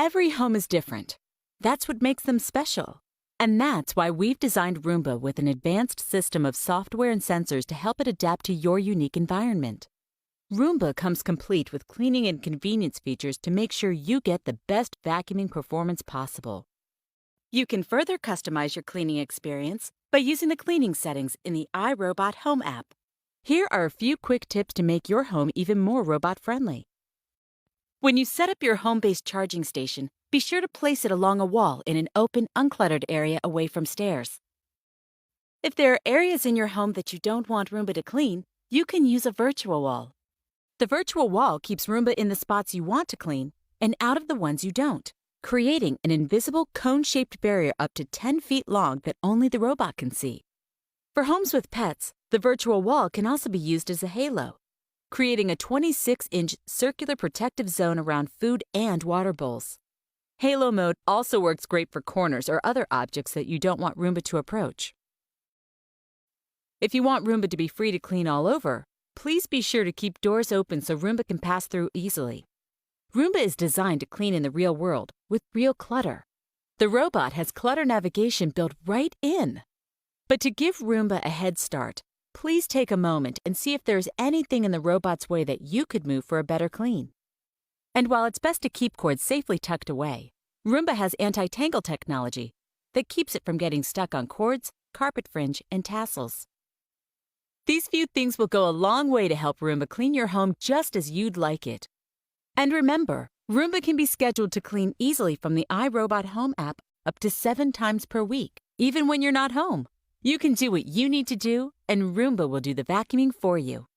Every home is different. That's what makes them special. And that's why we've designed Roomba with an advanced system of software and sensors to help it adapt to your unique environment. Roomba comes complete with cleaning and convenience features to make sure you get the best vacuuming performance possible. You can further customize your cleaning experience by using the cleaning settings in the iRobot Home app. Here are a few quick tips to make your home even more robot-friendly. When you set up your home-based charging station, be sure to place it along a wall in an open, uncluttered area away from stairs. If there are areas in your home that you don't want Roomba to clean, you can use a virtual wall. The virtual wall keeps Roomba in the spots you want to clean and out of the ones you don't, creating an invisible cone-shaped barrier up to 10 feet long that only the robot can see. For homes with pets, the virtual wall can also be used as a halo, creating a 26-inch circular protective zone around food and water bowls. Halo mode also works great for corners or other objects that you don't want Roomba to approach. If you want Roomba to be free to clean all over, please be sure to keep doors open so Roomba can pass through easily. Roomba is designed to clean in the real world with real clutter. The robot has clutter navigation built right in. But to give Roomba a head start, please take a moment and see if there's anything in the robot's way that you could move for a better clean. And while it's best to keep cords safely tucked away, Roomba has anti-tangle technology that keeps it from getting stuck on cords, carpet fringe, and tassels. These few things will go a long way to help Roomba clean your home just as you'd like it. And remember, Roomba can be scheduled to clean easily from the iRobot Home app up to 7 times per week, even when you're not home. You can do what you need to do, and Roomba will do the vacuuming for you.